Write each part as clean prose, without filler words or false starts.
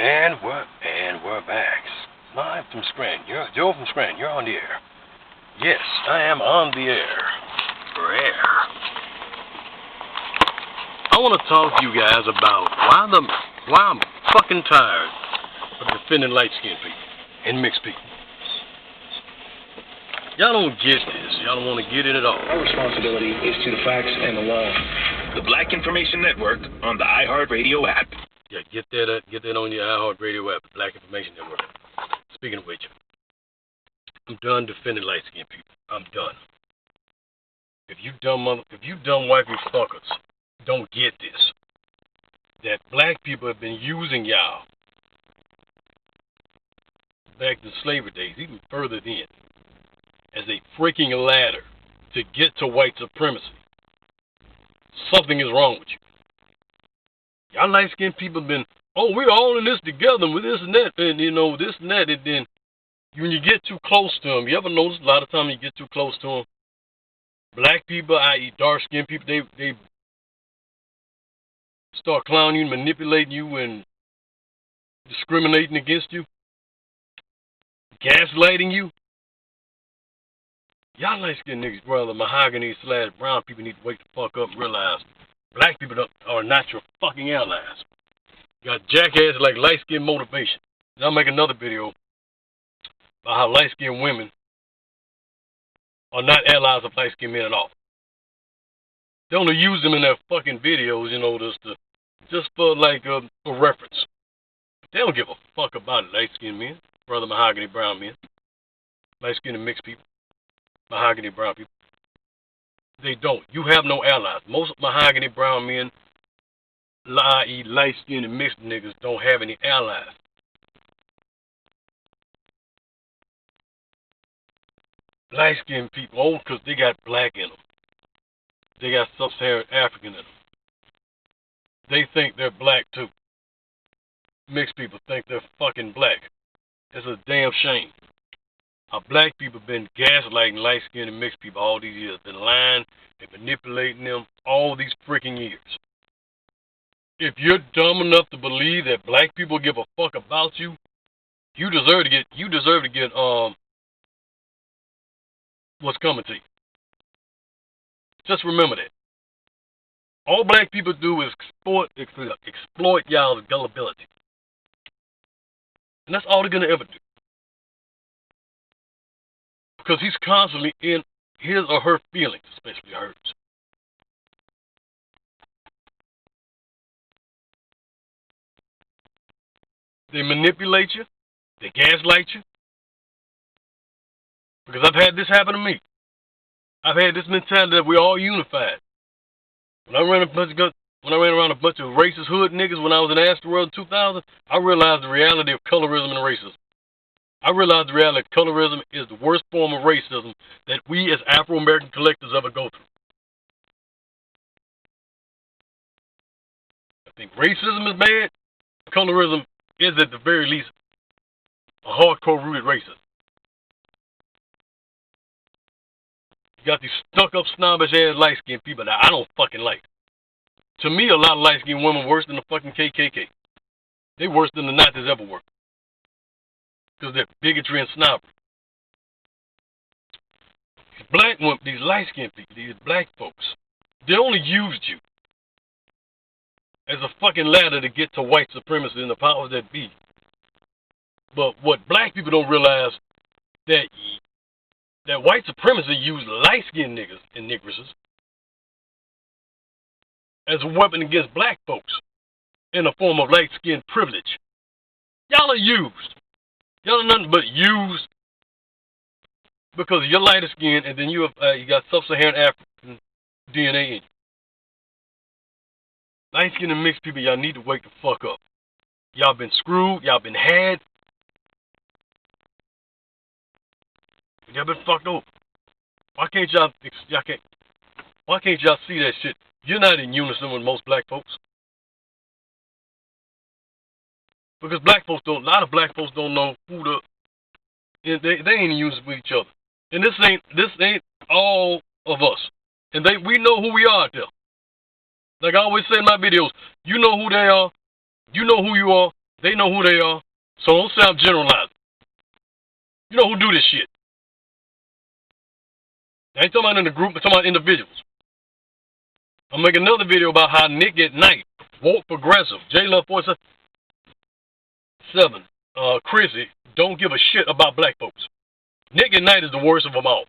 And we're back. Live from Scranton. Joe from Scranton. You're on the air. Yes, I am on the air. For air. I want to talk to you guys about why I'm fucking tired of defending light-skinned people and mixed people. Y'all don't get this. Y'all don't want to get it at all. Our responsibility is to the facts and the law. The Black Information Network on the iHeartRadio app. Yeah, get that on your iHeartRadio app, the Black Information Network. Speaking of which, I'm done defending light-skinned people. I'm done. If you dumb wifey fuckers don't get this, that black people have been using y'all back to slavery days, even further then, as a freaking ladder to get to white supremacy. Something is wrong with you. Y'all light-skinned people have been, we're all in this together with this and that, and this and that, and then when you get too close to them, you ever notice a lot of times you get too close to them, black people, i.e. dark-skinned people, they start clowning you, manipulating you, and discriminating against you, gaslighting you. Y'all light-skinned niggas, brother, mahogany/brown people need to wake the fuck up and realize black people are not your fucking allies. You got jackasses like light-skinned motivation. And I'll make another video about how light-skinned women are not allies of light-skinned men at all. They only use them in their fucking videos, just for reference. They don't give a fuck about light-skinned men, brother mahogany brown men, light-skinned and mixed people, mahogany brown people. They don't. You have no allies. Most mahogany brown men, i.e. light-skinned and mixed niggas, don't have any allies. Light-skinned people, because they got black in them. They got sub-Saharan African in them. They think they're black too. Mixed people think they're fucking black. It's a damn shame. How black people have been gaslighting light-skinned and mixed people all these years. Been lying and manipulating them all these freaking years. If you're dumb enough to believe that black people give a fuck about you, you deserve to get what's coming to you. Just remember that. All black people do is exploit y'all's gullibility. And that's all they're gonna ever do. Because he's constantly in his or her feelings, especially hers. They manipulate you. They gaslight you. Because I've had this happen to me. I've had this mentality that we're all unified. When I ran around a bunch of racist hood niggas when I was in Astroworld in 2000, I realized the reality of colorism and racism. I realized the reality of colorism is the worst form of racism that we as Afro-American collectors ever go through. I think racism is bad. Colorism is at the very least a hardcore rooted racism. You got these stuck-up, snobbish-ass light-skinned people that I don't fucking like. To me, a lot of light-skinned women worse than the fucking KKK. They worse than the Nazis ever were. Because they're bigotry and snobbery. These light-skinned people, these black folks, they only used you as a fucking ladder to get to white supremacy and the powers that be. But what black people don't realize, that white supremacy used light-skinned niggas and nigresses as a weapon against black folks in a form of light-skinned privilege. Y'all are used. Y'all are nothing but used because you're lighter skin and then you got sub-Saharan African DNA in you. Light-skinned and mixed people, y'all need to wake the fuck up. Y'all been screwed. Y'all been had. Y'all been fucked over. Why can't y'all see that shit? You're not in unison with most black folks. Because a lot of black folks don't know they ain't in unison with each other. And this ain't all of us. And we know who we are out there. Like I always say in my videos, you know who they are, you know who you are, They know who they are. So don't say I'm generalizing. You know who do this shit. I ain't talking about in the group, I'm talking about individuals. I'll make another video about how Nick at Night, woke progressive, J-Love 477, Chrissy, don't give a shit about black folks. Nick at Night is the worst of them all.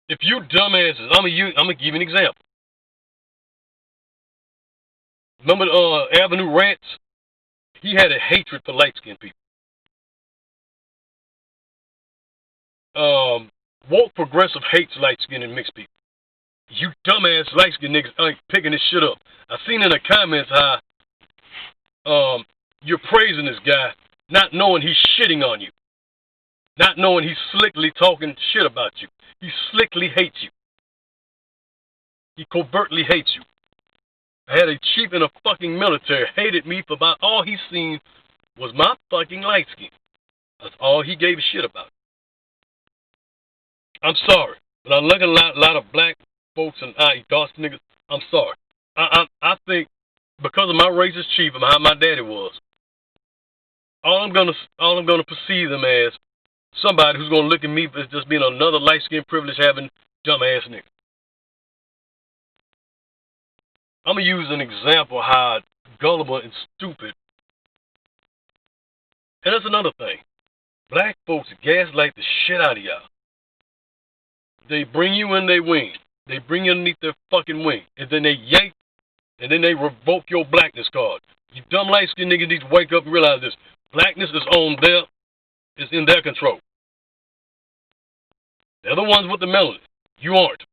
If you dumbasses, I'm gonna give you an example. Remember Avenue Rants? He had a hatred for light-skinned people. Woke progressive hates light-skinned and mixed people. You dumbass light-skinned niggas ain't picking this shit up. I seen in the comments how you're praising this guy, not knowing he's shitting on you. Not knowing he's slickly talking shit about you. He slickly hates you. He covertly hates you. I had a chief in the fucking military hated me for about all he seen was my fucking light skin. That's all he gave a shit about. I'm sorry, but I look at a lot of black folks and dark niggas. I'm sorry. I think because of my racist chief and how my daddy was, all I'm gonna perceive them as somebody who's gonna look at me as just being another light skinned privilege having dumbass nigga. I'm gonna use an example how gullible and stupid. And that's another thing. Black folks gaslight the shit out of y'all. They bring you in their wing. They bring you underneath their fucking wing. And then they yank, and then they revoke your blackness card. You dumb light-skinned niggas need to wake up and realize this. Blackness is in their control. They're the ones with the melanin. You aren't.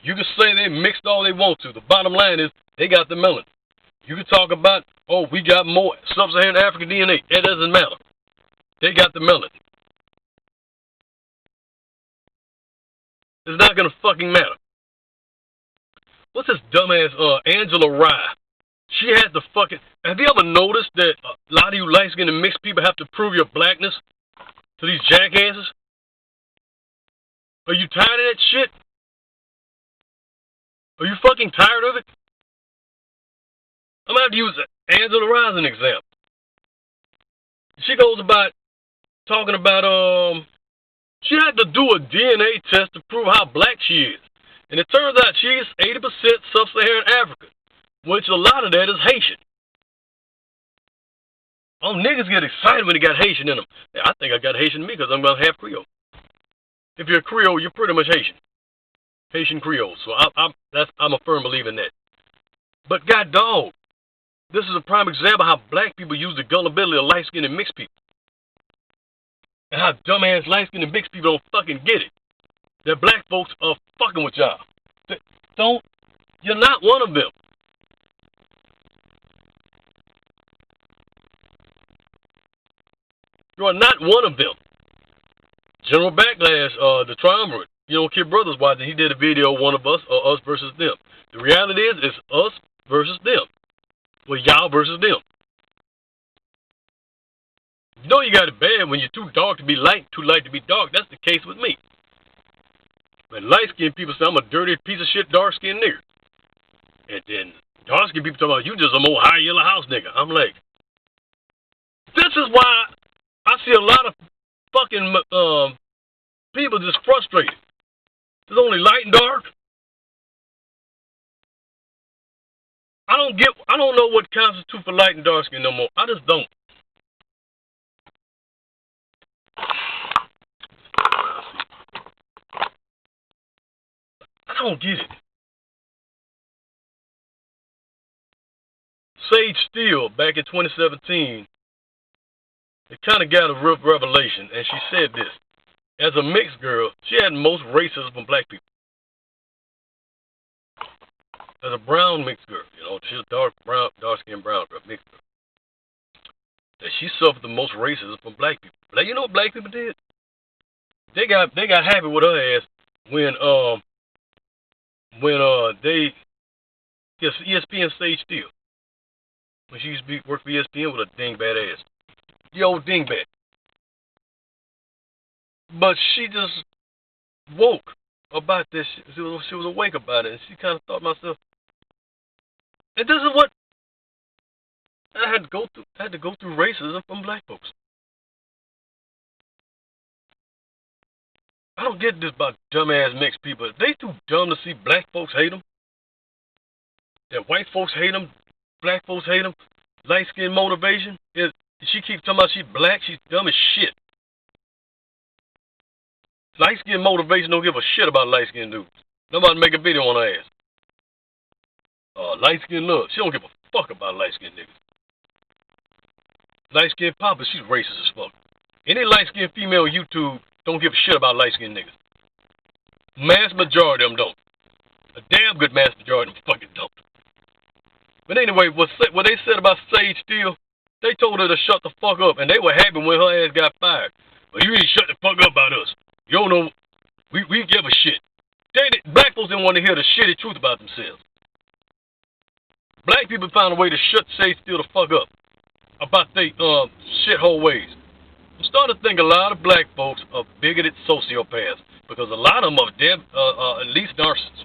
You can say they mixed all they want to. The bottom line is they got the melanin. You can talk about, oh, we got more sub-Saharan African DNA. It doesn't matter. They got the melanin. It's not going to fucking matter. What's this dumbass Angela Rye? She had the fucking... Have you ever noticed that a lot of you light-skinned and mixed people have to prove your blackness to these jackasses? Are you tired of that shit? Are you fucking tired of it? I'm going to have to use Angela Rye as an example. She goes about talking about, she had to do a DNA test to prove how black she is. And it turns out she's 80% sub-Saharan African, which a lot of that is Haitian. Oh, niggas get excited when they got Haitian in them. Yeah, I think I got Haitian in me because I'm about half Creole. If you're a Creole, you're pretty much Haitian. Haitian Creole. So I'm a firm believer in that. But god dog, this is a prime example of how black people use the gullibility of light-skinned and mixed people. And how dumbass light-skinned and mixed people don't fucking get it. That black folks are fucking with y'all. You're not one of them. You are not one of them. General Backlash, the triumvirate, Kid Brothers watching, he did a video, one of us, or us versus them. The reality is, it's us versus them. Well, y'all versus them. You know you got it bad when you're too dark to be light, too light to be dark. That's the case with me. When light-skinned people say I'm a dirty piece of shit, dark-skinned nigga. And then dark-skinned people talk about you just a more high yellow house nigga. I'm like, this is why I see a lot of fucking people just frustrated. There's only light and dark. I don't know what constitutes for light and dark skin no more. I just don't. I don't get it. Sage Steele, back in 2017, it kind of got a real revelation, and she said this. As a mixed girl, she had most racism from black people. As a brown mixed girl, she's a dark-skinned brown girl, mixed girl. That she suffered the most racism from black people. Now, you know what black people did? They got happy with her ass when ESPN Sage Steele. When she used to work for ESPN with a dingbat ass. The old dingbat. But she just woke about this shit. She was awake about it, and she kind of thought to herself, and this is what I had to go through racism from black folks. I don't get this about dumbass mixed people. If they too dumb to see black folks hate them, that white folks hate them, black folks hate them, light skin motivation. If she keeps talking about she's black, she's dumb as shit. Light skin motivation don't give a shit about light skin dudes. Nobody make a video on her ass. Light skin love. She don't give a fuck about light skin niggas. Light skin papa, she's racist as fuck. Any light skin female on YouTube don't give a shit about light skin niggas. Mass majority of them don't. A damn good mass majority of them fucking don't. But anyway, what they said about Sage Steele, they told her to shut the fuck up, and they were happy when her ass got fired. But you need to shut the fuck up about us. You don't know, we give a shit. Black folks didn't want to hear the shitty truth about themselves. Black people found a way to shut Sage Steele the fuck up about they shithole ways. I'm starting to think a lot of black folks are bigoted sociopaths because a lot of them are at least narcissists.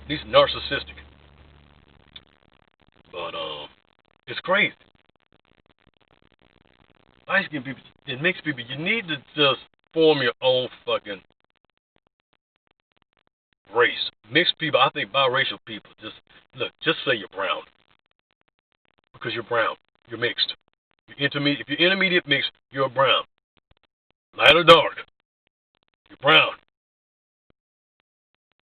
At least narcissistic. But it's crazy. Light skin people and mixed people, you need to just form your own fucking race. Mixed people, I think biracial people, just say you're brown. Because you're brown. You're mixed. You're intermediate. If you're intermediate mixed, you're brown. Light or dark, you're brown.